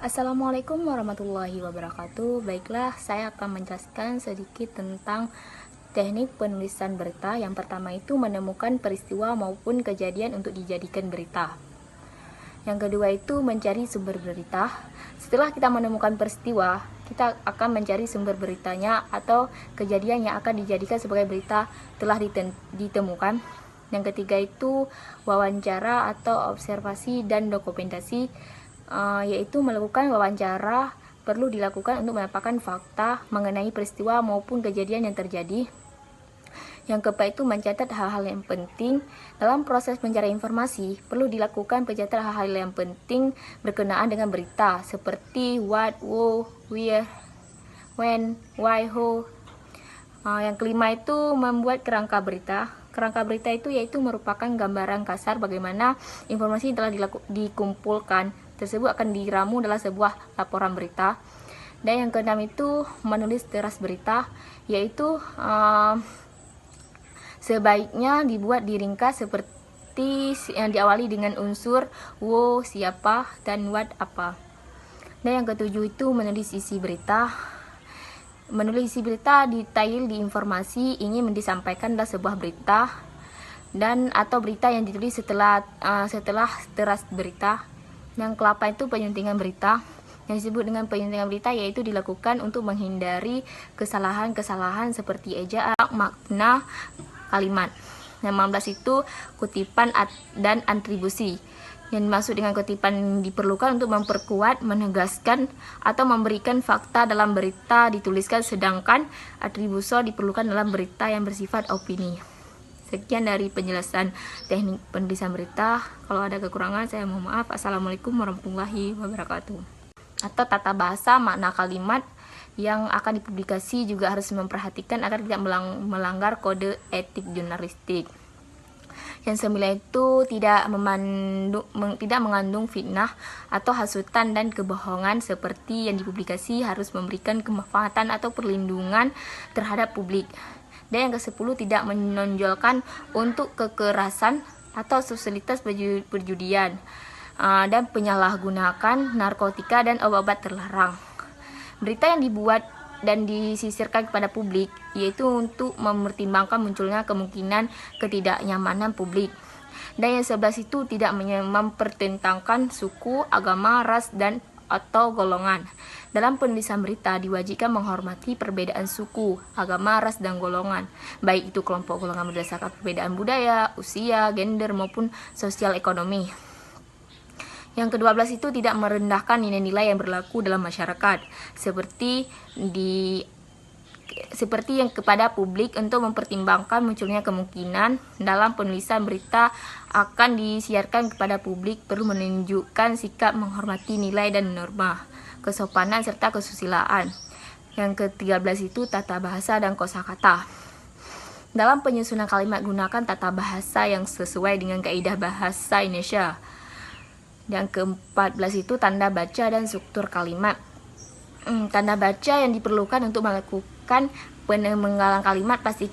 Assalamualaikum warahmatullahi wabarakatuh. Baiklah, saya akan menjelaskan sedikit tentang teknik penulisan berita. Yang pertama itu menemukan peristiwa maupun kejadian untuk dijadikan berita. Yang kedua itu mencari sumber berita. Setelah kita menemukan peristiwa, kita akan mencari sumber beritanya atau kejadian yang akan dijadikan sebagai berita telah ditemukan. Yang ketiga itu wawancara atau observasi dan dokumentasi, yaitu melakukan wawancara perlu dilakukan untuk mendapatkan fakta mengenai peristiwa maupun kejadian yang terjadi. Yang keempat itu mencatat hal-hal yang penting. Dalam proses mencari informasi, perlu dilakukan pencatatan hal-hal yang penting berkenaan dengan berita, seperti what, who, where, when, why, who. Yang kelima itu membuat kerangka berita. Kerangka berita itu yaitu merupakan gambaran kasar bagaimana informasi yang telah dikumpulkan tersebut akan diramu dalam sebuah laporan berita. Dan yang keenam itu menulis teras berita, yaitu sebaiknya dibuat diringkas seperti yang diawali dengan unsur wo siapa dan what apa. Dan yang ketujuh itu menulis isi berita. Menulis isi berita detail di informasi ingin disampaikan dalam sebuah berita dan atau berita yang ditulis setelah teras berita. Yang kelapa itu penyuntingan berita. Yang disebut dengan penyuntingan berita yaitu dilakukan untuk menghindari kesalahan-kesalahan seperti ejaan, makna kalimat. Yang 16 itu kutipan dan atribusi. Yang dimaksud dengan kutipan diperlukan untuk memperkuat, menegaskan, atau memberikan fakta dalam berita dituliskan, sedangkan atribusi diperlukan dalam berita yang bersifat opini. Sekian dari penjelasan teknik penulisan berita. Kalau ada kekurangan saya mohon maaf. Assalamualaikum warahmatullahi wabarakatuh. Atau tata bahasa, makna kalimat yang akan dipublikasi juga harus memperhatikan agar tidak melanggar kode etik jurnalistik. Yang sembilan itu tidak mengandung fitnah atau hasutan dan kebohongan seperti yang dipublikasi, harus memberikan kemanfaatan atau perlindungan terhadap publik. Dan yang ke-10 tidak menonjolkan untuk kekerasan atau sosialitas perjudian dan penyalahgunaan narkotika dan obat-obat terlarang. Berita yang dibuat dan disisirkan kepada publik yaitu untuk mempertimbangkan munculnya kemungkinan ketidaknyamanan publik. Dan yang 11 itu tidak mempertentangkan suku, agama, ras, dan atau golongan. Dalam penulisan berita diwajibkan menghormati perbedaan suku, agama, ras, dan golongan, baik itu kelompok golongan berdasarkan perbedaan budaya, usia, gender, maupun sosial ekonomi. Yang ke-12 itu tidak merendahkan nilai-nilai yang berlaku dalam masyarakat, seperti yang kepada publik untuk mempertimbangkan munculnya kemungkinan dalam penulisan berita akan disiarkan kepada publik perlu menunjukkan sikap menghormati nilai dan norma, kesopanan serta kesusilaan. Yang ke-13 itu tata bahasa dan kosakata. Dalam penyusunan kalimat gunakan tata bahasa yang sesuai dengan kaidah bahasa Indonesia. Yang ke-14 itu tanda baca dan struktur kalimat. Tanda baca yang diperlukan untuk melakukan pengembangan kalimat pasti